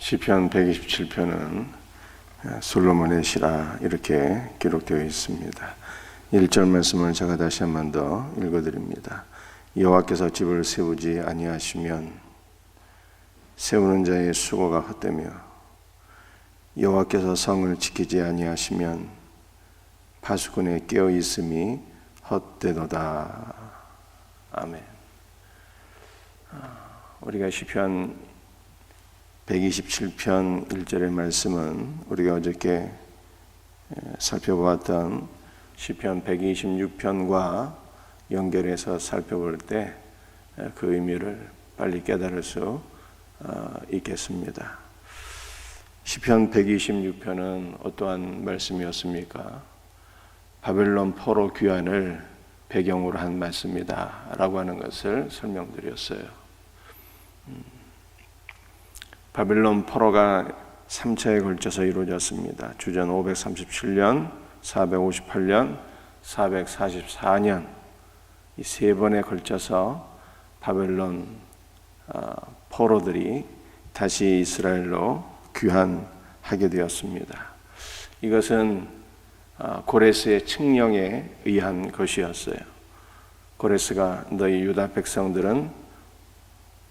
시편 127편은 솔로몬의 시라 이렇게 기록되어 있습니다. 1절 말씀을 제가 다시 한 번 더 읽어드립니다. 여호와께서 집을 세우지 아니하시면 세우는 자의 수고가 헛되며 여호와께서 성을 지키지 아니하시면 파수꾼의 깨어 있음이 헛되도다. 아멘. 우리가 시편 127편 1절의 말씀은 우리가 어저께 살펴보았던 시편 126편과 연결해서 살펴볼 때 그 의미를 빨리 깨달을 수 있겠습니다. 시편 126편은 어떠한 말씀이었습니까? 바벨론 포로 귀환을 배경으로 한 말씀이다 라고 하는 것을 설명드렸어요. 바벨론 포로가 3차에 걸쳐서 이루어졌습니다. 주전 537년, 458년, 444년 이 세 번에 걸쳐서 바벨론 포로들이 다시 이스라엘로 귀환하게 되었습니다. 이것은 고레스의 칙령에 의한 것이었어요. 고레스가 너희 유다 백성들은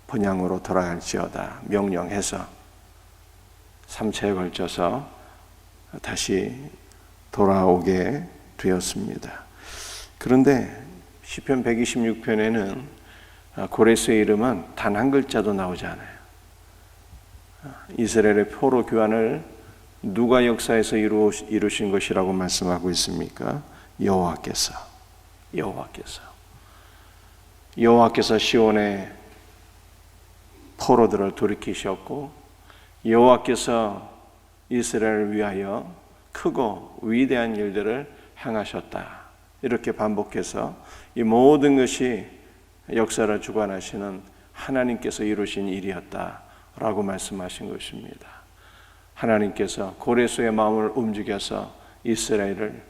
본향으로 돌아갈지어다 명령해서 3차에 걸쳐서 다시 돌아오게 되었습니다. 그런데 시편 126편에는 고레스의 이름은 단 한 글자도 나오지 않아요. 이스라엘의 포로 교환을 누가 역사에서 이루신 것이라고 말씀하고 있습니까? 여호와께서 시온의 포로들을 돌이키셨고 여호와께서 이스라엘을 위하여 크고 위대한 일들을 행하셨다. 이렇게 반복해서 이 모든 것이 역사를 주관하시는 하나님께서 이루신 일이었다라고 말씀하신 것입니다. 하나님께서 고레스의 마음을 움직여서 이스라엘을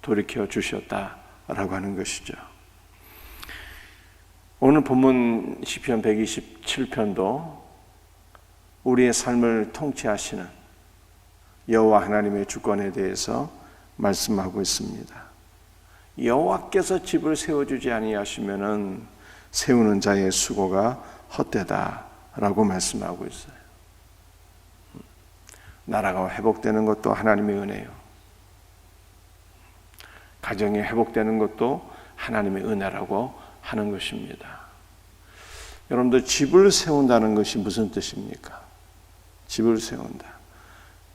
돌이켜 주셨다라고 하는 것이죠. 오늘 본문 시편 127편도 우리의 삶을 통치하시는 여호와 하나님의 주권에 대해서 말씀하고 있습니다. 여호와께서 집을 세워주지 아니하시면은 세우는 자의 수고가 헛되다라고 말씀하고 있어요. 나라가 회복되는 것도 하나님의 은혜요. 가정이 회복되는 것도 하나님의 은혜라고 하는 것입니다. 여러분들 집을 세운다는 것이 무슨 뜻입니까? 집을 세운다.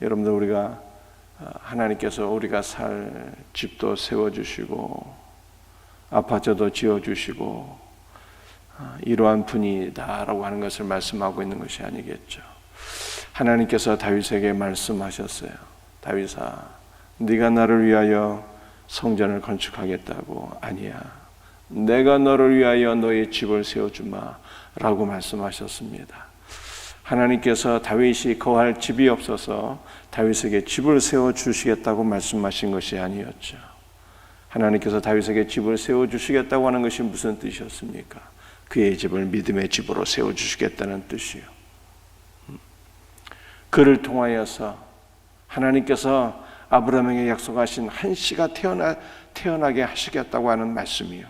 여러분들 우리가 하나님께서 우리가 살 집도 세워주시고 아파트도 지어주시고 이러한 분이다라고 하는 것을 말씀하고 있는 것이 아니겠죠. 하나님께서 다윗에게 말씀하셨어요. 다윗아, 네가 나를 위하여 성전을 건축하겠다고? 아니야. 내가 너를 위하여 너의 집을 세워주마 라고 말씀하셨습니다. 하나님께서 다윗이 거할 집이 없어서 다윗에게 집을 세워주시겠다고 말씀하신 것이 아니었죠. 하나님께서 다윗에게 집을 세워주시겠다고 하는 것이 무슨 뜻이었습니까? 그의 집을 믿음의 집으로 세워주시겠다는 뜻이요. 그를 통하여서 하나님께서 아브라함에게 약속하신 한 씨가 태어나게 하시겠다고 하는 말씀이요.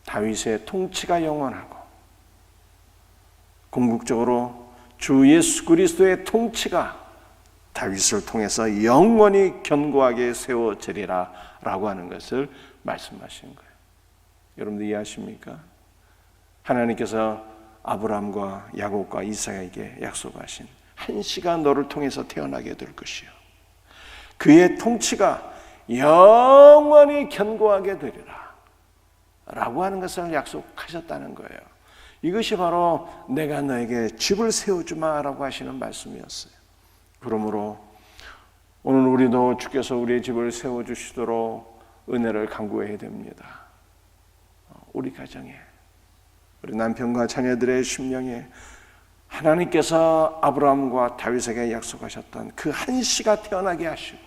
다윗의 통치가 영원하고 궁극적으로 주 예수 그리스도의 통치가 다윗을 통해서 영원히 견고하게 세워지리라 라고 하는 것을 말씀하신 거예요. 여러분들 이해하십니까? 하나님께서 아브라함과 야곱과 이삭에게 약속하신 한 씨가 너를 통해서 태어나게 될 것이요. 그의 통치가 영원히 견고하게 되리라 라고 하는 것을 약속하셨다는 거예요. 이것이 바로 내가 너에게 집을 세워주마 라고 하시는 말씀이었어요. 그러므로 오늘 우리도 주께서 우리의 집을 세워주시도록 은혜를 간구해야 됩니다. 우리 가정에, 우리 남편과 자녀들의 심령에 하나님께서 아브라함과 다윗에게 약속하셨던 그 한 씨가 태어나게 하시고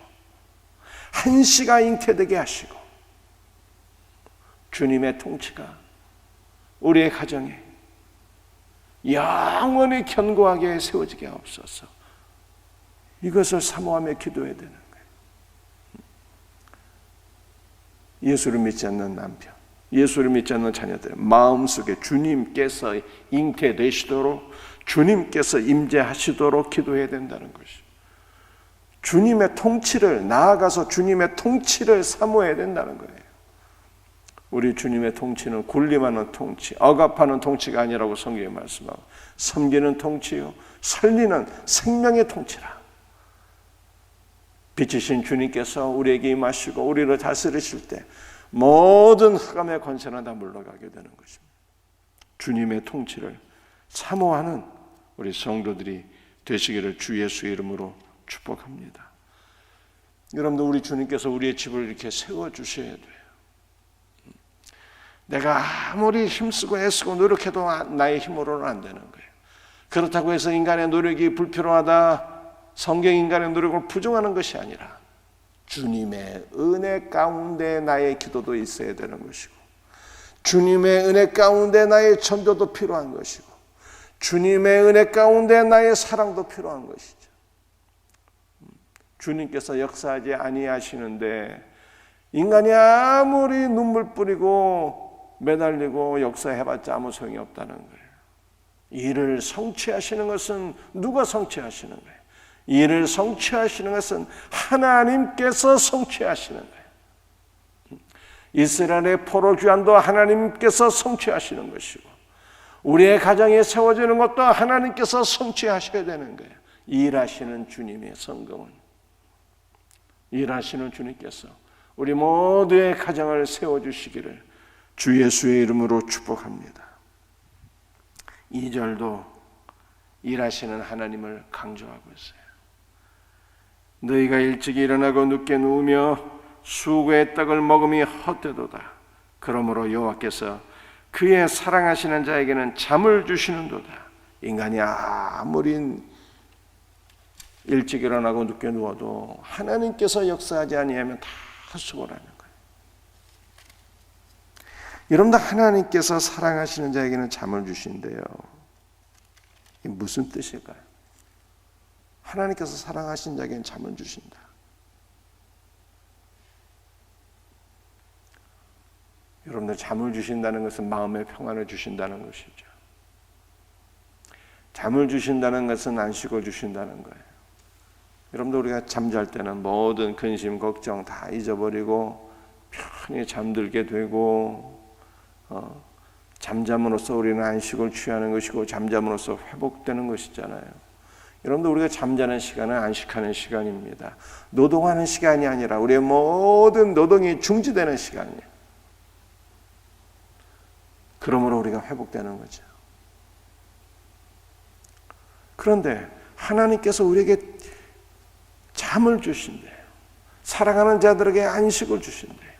한 씨가 잉태되게 하시고 주님의 통치가 우리의 가정에 영원히 견고하게 세워지게 하옵소서. 이것을 사모하며 기도해야 되는 거예요. 예수를 믿지 않는 남편, 예수를 믿지 않는 자녀들 마음속에 주님께서 잉태되시도록, 주님께서 임재하시도록 기도해야 된다는 것이죠. 주님의 통치를, 나아가서 주님의 통치를 사모해야 된다는 거예요. 우리 주님의 통치는 군림하는 통치, 억압하는 통치가 아니라고 성경에 말씀하고, 섬기는 통치요, 설리는 생명의 통치라. 빛이신 주님께서 우리에게 임하시고 우리를 다스리실 때 모든 흑암의 권세는 다 물러가게 되는 것입니다. 주님의 통치를 사모하는 우리 성도들이 되시기를 주 예수의 이름으로 축복합니다. 여러분들, 우리 주님께서 우리의 집을 이렇게 세워주셔야 돼요. 내가 아무리 힘쓰고 애쓰고 노력해도 나의 힘으로는 안 되는 거예요. 그렇다고 해서 인간의 노력이 불필요하다, 성경 인간의 노력을 부정하는 것이 아니라 주님의 은혜 가운데 나의 기도도 있어야 되는 것이고, 주님의 은혜 가운데 나의 전도도 필요한 것이고, 주님의 은혜 가운데 나의 사랑도 필요한 것이죠. 주님께서 역사하지 아니하시는데 인간이 아무리 눈물 뿌리고 매달리고 역사해봤자 아무 소용이 없다는 거예요. 이를 성취하시는 것은 누가 성취하시는 거예요? 이를 성취하시는 것은 하나님께서 성취하시는 거예요. 이스라엘의 포로 귀환도 하나님께서 성취하시는 것이고, 우리의 가정에 세워지는 것도 하나님께서 성취하셔야 되는 거예요. 일하시는 주님의 성공은, 일하시는 주님께서 우리 모두의 가정을 세워주시기를 주 예수의 이름으로 축복합니다. 2절도 일하시는 하나님을 강조하고 있어요. 너희가 일찍 일어나고 늦게 누우며 수고의 떡을 먹음이 헛되도다. 그러므로 여호와께서 그의 사랑하시는 자에게는 잠을 주시는도다. 인간이 아무리 일찍 일어나고 늦게 누워도 하나님께서 역사하지 아니하면 다 수고를 하는 거예요. 여러분들, 하나님께서 사랑하시는 자에게는 잠을 주신대요. 이게 무슨 뜻일까요? 하나님께서 사랑하시는 자에게는 잠을 주신다. 여러분들, 잠을 주신다는 것은 마음의 평안을 주신다는 것이죠. 잠을 주신다는 것은 안식을 주신다는 거예요. 여러분들, 우리가 잠잘 때는 모든 근심, 걱정 다 잊어버리고 편히 잠들게 되고, 잠잠으로써 우리는 안식을 취하는 것이고 잠잠으로써 회복되는 것이잖아요. 여러분들, 우리가 잠자는 시간은 안식하는 시간입니다. 노동하는 시간이 아니라 우리의 모든 노동이 중지되는 시간이에요. 그러므로 우리가 회복되는 거죠. 그런데 하나님께서 우리에게 잠을 주신대요. 사랑하는 자들에게 안식을 주신대요.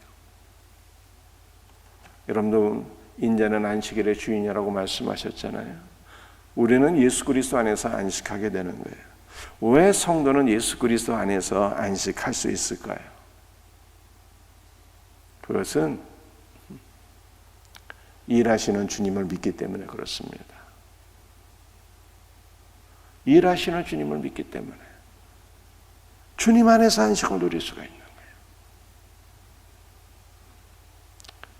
여러분도 인자는 안식일의 주인이라고 말씀하셨잖아요. 우리는 예수 그리스도 안에서 안식하게 되는 거예요. 왜 성도는 예수 그리스도 안에서 안식할 수 있을까요? 그것은 일하시는 주님을 믿기 때문에 그렇습니다. 일하시는 주님을 믿기 때문에 주님 안에서 안식을 누릴 수가 있는 거예요.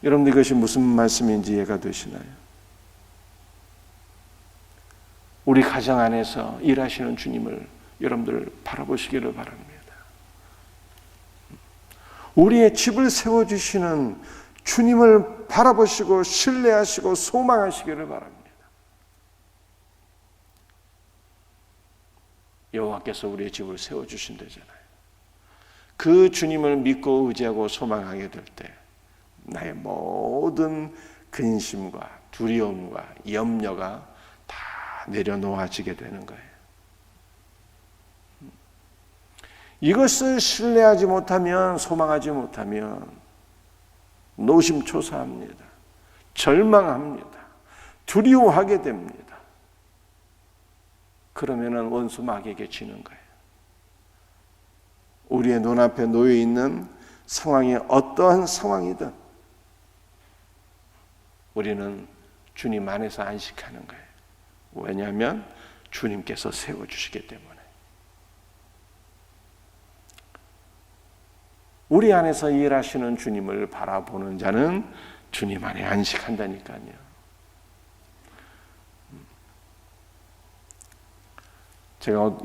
여러분들, 이것이 무슨 말씀인지 이해가 되시나요? 우리 가정 안에서 일하시는 주님을 여러분들 바라보시기를 바랍니다. 우리의 집을 세워주시는 주님을 바라보시고 신뢰하시고 소망하시기를 바랍니다. 여호와께서 우리의 집을 세워주신다잖아요. 그 주님을 믿고 의지하고 소망하게 될 때 나의 모든 근심과 두려움과 염려가 다 내려놓아지게 되는 거예요. 이것을 신뢰하지 못하면, 소망하지 못하면 노심초사합니다. 절망합니다. 두려워하게 됩니다. 그러면은 원수 마귀에게 지는 거예요. 우리의 눈앞에 놓여 있는 상황이 어떠한 상황이든 우리는 주님 안에서 안식하는 거예요. 왜냐하면 주님께서 세워주시기 때문에. 우리 안에서 일하시는 주님을 바라보는 자는 주님 안에 안식한다니까요. 제가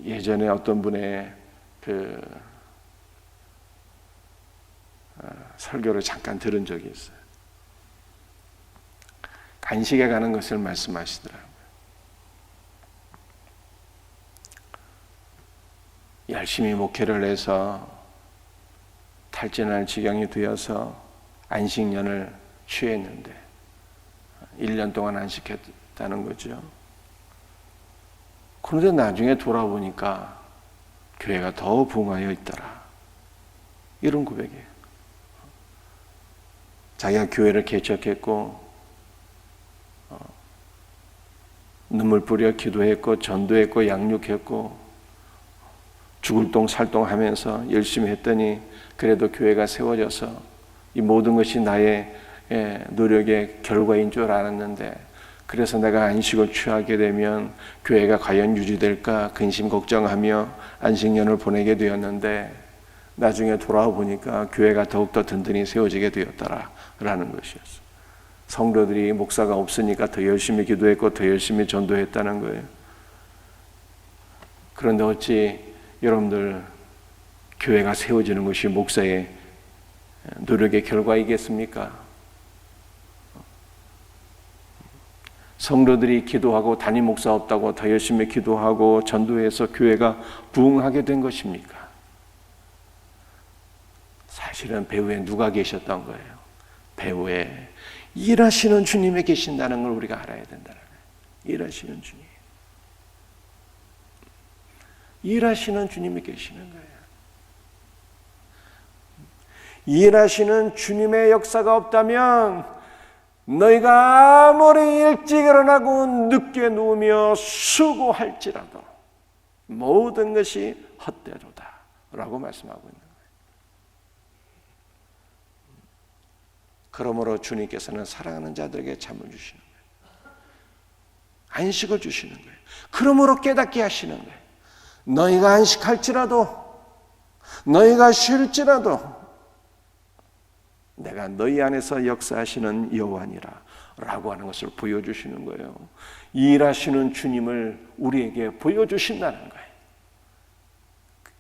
예전에 어떤 분의 설교를 잠깐 들은 적이 있어요. 안식에 가는 것을 말씀하시더라고요. 열심히 목회를 해서 탈진할 지경이 되어서 안식년을 취했는데 1년 동안 안식했다는 거죠. 그런데 나중에 돌아보니까 교회가 더 부흥하여 있더라. 이런 고백이에요. 자기가 교회를 개척했고 눈물 뿌려 기도했고 전도했고 양육했고 죽을 똥 살똥 하면서 열심히 했더니 그래도 교회가 세워져서 이 모든 것이 나의 노력의 결과인 줄 알았는데, 그래서 내가 안식을 취하게 되면 교회가 과연 유지될까 근심 걱정하며 안식년을 보내게 되었는데 나중에 돌아와 보니까 교회가 더욱더 든든히 세워지게 되었다라는 것이었어요. 성도들이 목사가 없으니까 더 열심히 기도했고 더 열심히 전도했다는 거예요. 그런데 어찌 여러분들 교회가 세워지는 것이 목사의 노력의 결과이겠습니까? 성도들이 기도하고 담임 목사 없다고 더 열심히 기도하고 전도해서 교회가 부흥하게 된 것입니까? 사실은 배후에 누가 계셨던 거예요? 배후에 일하시는 주님이 계신다는 걸 우리가 알아야 된다는 거예요. 일하시는 주님. 일하시는 주님이 계시는 거예요. 일하시는 주님의 역사가 없다면 너희가 아무리 일찍 일어나고 늦게 누우며 수고할지라도 모든 것이 헛되도다 라고 말씀하고 있는 거예요. 그러므로 주님께서는 사랑하는 자들에게 잠을 주시는 거예요. 안식을 주시는 거예요. 그러므로 깨닫게 하시는 거예요. 너희가 안식할지라도 너희가 쉴지라도 내가 너희 안에서 역사하시는 여호와니라 라고 하는 것을 보여주시는 거예요. 일하시는 주님을 우리에게 보여주신다는 거예요.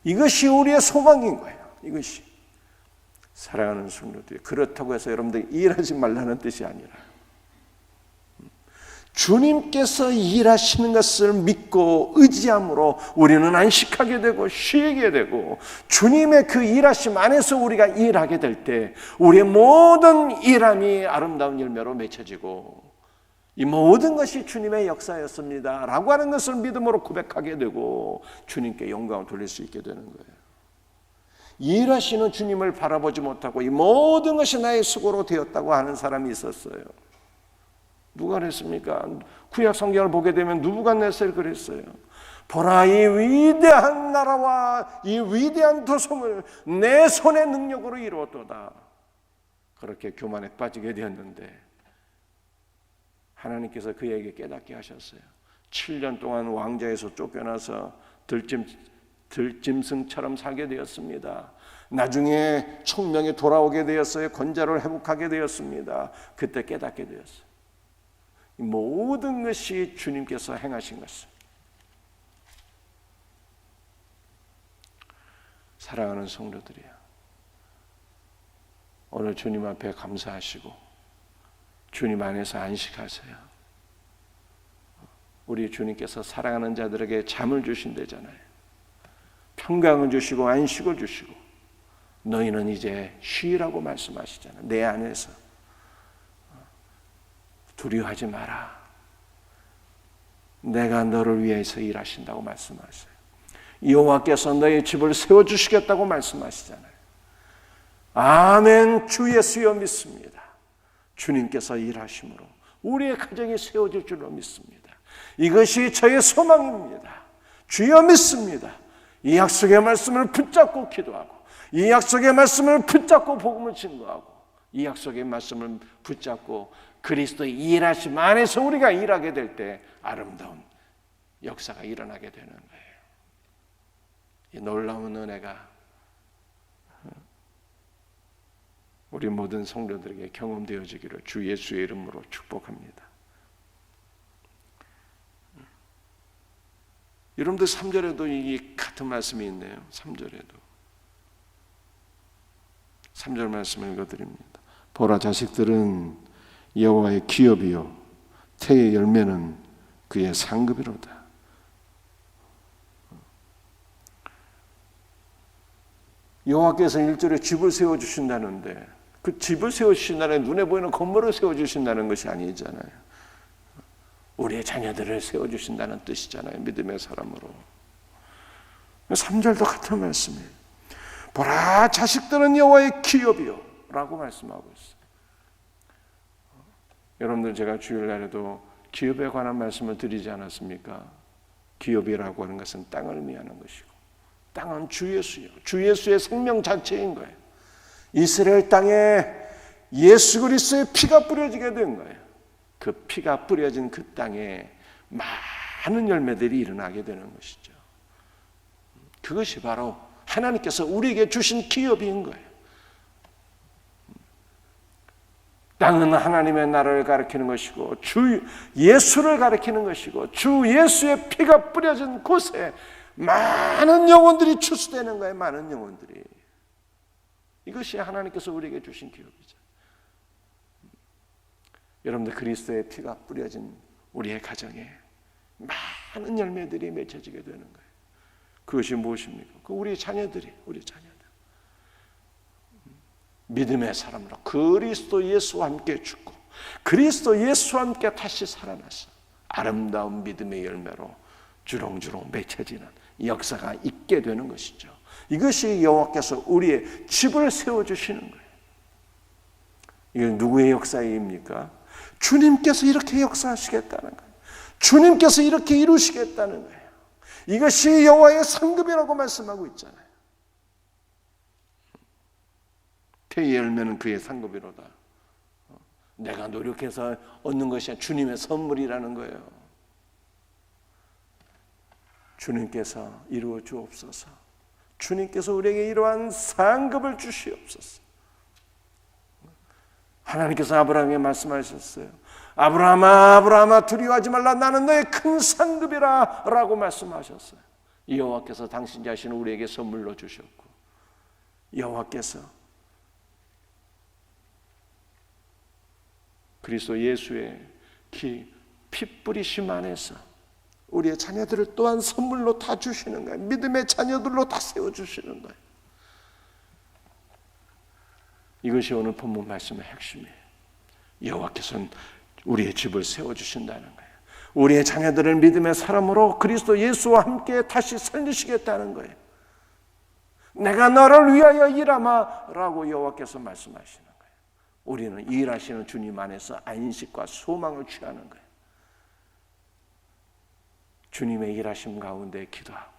이것이 우리의 소망인 거예요. 이것이. 사랑하는 성도들, 그렇다고 해서 여러분들이 일하지 말라는 뜻이 아니라 주님께서 일하시는 것을 믿고 의지함으로 우리는 안식하게 되고 쉬게 되고, 주님의 그 일하심 안에서 우리가 일하게 될 때 우리의 모든 일함이 아름다운 열매로 맺혀지고 이 모든 것이 주님의 역사였습니다 라고 하는 것을 믿음으로 고백하게 되고 주님께 영광을 돌릴 수 있게 되는 거예요. 일하시는 주님을 바라보지 못하고 이 모든 것이 나의 수고로 되었다고 하는 사람이 있었어요. 누가 그랬습니까? 구약 성경을 보게 되면 누부갓네살 그랬어요. 보라, 이 위대한 나라와 이 위대한 도성을 내 손의 능력으로 이루었도다. 그렇게 교만에 빠지게 되었는데 하나님께서 그에게 깨닫게 하셨어요. 7년 동안 왕자에서 쫓겨나서 들짐승처럼 살게 되었습니다. 나중에 총명에 돌아오게 되었어요. 권자를 회복하게 되었습니다. 그때 깨닫게 되었어요. 모든 것이 주님께서 행하신 것입니다. 사랑하는 성도들이여, 오늘 주님 앞에 감사하시고 주님 안에서 안식하세요. 우리 주님께서 사랑하는 자들에게 잠을 주신다잖아요. 평강을 주시고 안식을 주시고 너희는 이제 쉬라고 말씀하시잖아요. 내 안에서 두려워하지 마라. 내가 너를 위해서 일하신다고 말씀하세요. 여호와께서 너의 집을 세워주시겠다고 말씀하시잖아요. 아멘. 주 예수여 믿습니다. 주님께서 일하심으로 우리의 가정이 세워질 줄로 믿습니다. 이것이 저의 소망입니다. 주여 믿습니다. 이 약속의 말씀을 붙잡고 기도하고 이 약속의 말씀을 붙잡고 복음을 증거하고 이 약속의 말씀을 붙잡고 그리스도의 일하심 안에서 우리가 일하게 될 때 아름다운 역사가 일어나게 되는 거예요. 이 놀라운 은혜가 우리 모든 성도들에게 경험되어지기를 주 예수의 이름으로 축복합니다. 여러분들 3절에도 이 같은 말씀이 있네요. 3절에도 3절 말씀을 읽어드립니다. 보라, 자식들은 여호와의 기업이요 태의 열매는 그의 상급이로다. 여호와께서 1절에 집을 세워주신다는데 그 집을 세워주신다는 눈에 보이는 건물을 세워주신다는 것이 아니잖아요. 우리의 자녀들을 세워주신다는 뜻이잖아요. 믿음의 사람으로. 3절도 같은 말씀이에요. 보라, 자식들은 여호와의 기업이요 라고 말씀하고 있어요. 여러분들, 제가 주일날에도 기업에 관한 말씀을 드리지 않았습니까? 기업이라고 하는 것은 땅을 의미하는 것이고, 땅은 주 예수요, 주 예수의 생명 자체인 거예요. 이스라엘 땅에 예수 그리스도의 피가 뿌려지게 된 거예요. 그 피가 뿌려진 그 땅에 많은 열매들이 일어나게 되는 것이죠. 그것이 바로 하나님께서 우리에게 주신 기업인 거예요. 땅은 하나님의 나라를 가리키는 것이고 주 예수를 가리키는 것이고 주 예수의 피가 뿌려진 곳에 많은 영혼들이 추수되는 거예요. 많은 영혼들이. 이것이 하나님께서 우리에게 주신 기업이죠. 여러분들, 그리스도의 피가 뿌려진 우리의 가정에 많은 열매들이 맺혀지게 되는 거예요. 그것이 무엇입니까? 우리 자녀들이, 우리 자녀들. 믿음의 사람으로 그리스도 예수와 함께 죽고 그리스도 예수와 함께 다시 살아나서 아름다운 믿음의 열매로 주렁주렁 맺혀지는 역사가 있게 되는 것이죠. 이것이 여호와께서 우리의 집을 세워주시는 거예요. 이건 누구의 역사입니까? 주님께서 이렇게 역사하시겠다는 거예요. 주님께서 이렇게 이루시겠다는 거예요. 이것이 여호와의 상급이라고 말씀하고 있잖아요. 태의 열매는 그의 상급이로다. 내가 노력해서 얻는 것이 주님의 선물이라는 거예요. 주님께서 이루어 주옵소서. 주님께서 우리에게 이러한 상급을 주시옵소서. 하나님께서 아브라함에게 말씀하셨어요. 아브라함아, 아브라함아, 두려워하지 말라. 나는 너의 큰 상급이라 라고 말씀하셨어요. 여호와께서 당신 자신을 우리에게 선물로 주셨고, 여호와께서 그리스도 예수의 피 뿌리심 안에서 우리의 자녀들을 또한 선물로 다 주시는 거예요. 믿음의 자녀들로 다 세워주시는 거예요. 이것이 오늘 본문 말씀의 핵심이에요. 여호와께서는 우리의 집을 세워주신다는 거예요. 우리의 자녀들을 믿음의 사람으로 그리스도 예수와 함께 다시 살리시겠다는 거예요. 내가 너를 위하여 일하마 라고 여호와께서 말씀하시는 거예요. 우리는 일하시는 주님 안에서 안식과 소망을 취하는 거예요. 주님의 일하심 가운데 기도하고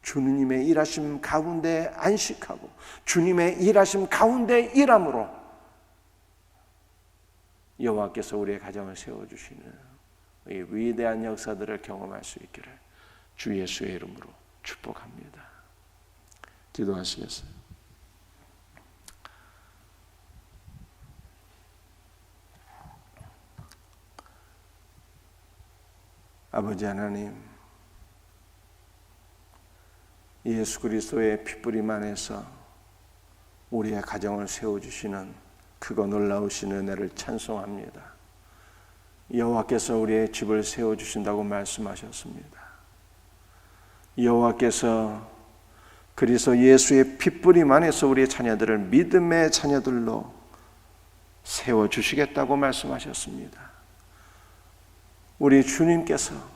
주님의 일하심 가운데 안식하고 주님의 일하심 가운데 일함으로 여호와께서 우리의 가정을 세워주시는 이 위대한 역사들을 경험할 수 있기를 주 예수의 이름으로 축복합니다. 기도하시겠어요? 아버지 하나님, 예수 그리스도의 핏뿌림 안에서 우리의 가정을 세워주시는 크고 놀라우신 은혜를 찬송합니다. 여호와께서 우리의 집을 세워주신다고 말씀하셨습니다. 여호와께서 그리스도 예수의 핏뿌림 안에서 우리의 자녀들을 믿음의 자녀들로 세워주시겠다고 말씀하셨습니다. 우리 주님께서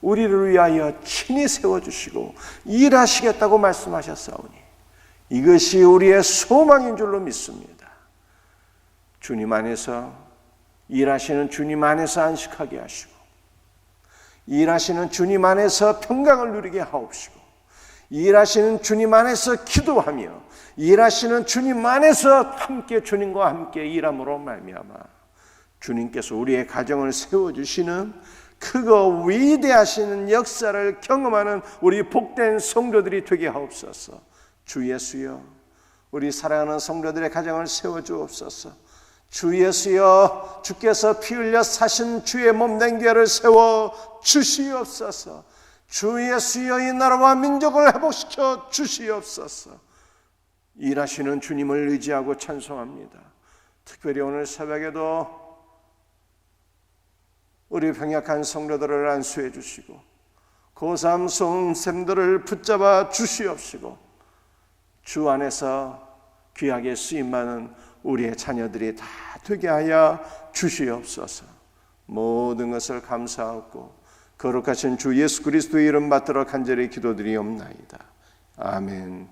우리를 위하여 친히 세워주시고 일하시겠다고 말씀하셨사오니 이것이 우리의 소망인 줄로 믿습니다. 주님 안에서 일하시는 주님 안에서 안식하게 하시고 일하시는 주님 안에서 평강을 누리게 하옵시고 일하시는 주님 안에서 기도하며 일하시는 주님 안에서 함께 주님과 함께 일함으로 말미암아 주님께서 우리의 가정을 세워주시는 크고 위대하신 역사를 경험하는 우리 복된 성도들이 되게 하옵소서. 주 예수여, 우리 사랑하는 성도들의 가정을 세워주옵소서. 주 예수여, 주께서 피 흘려 사신 주의 몸된 교회를 세워 주시옵소서. 주 예수여, 이 나라와 민족을 회복시켜 주시옵소서. 일하시는 주님을 의지하고 찬송합니다. 특별히 오늘 새벽에도 우리 병약한 성도들을 안수해 주시고 고3 수험생들을 붙잡아 주시옵시고 주 안에서 귀하게 쓰임받는 우리의 자녀들이 다 되게 하여 주시옵소서. 모든 것을 감사하고 거룩하신 주 예수 그리스도의 이름 받들어 간절히 기도드리옵나이다. 아멘.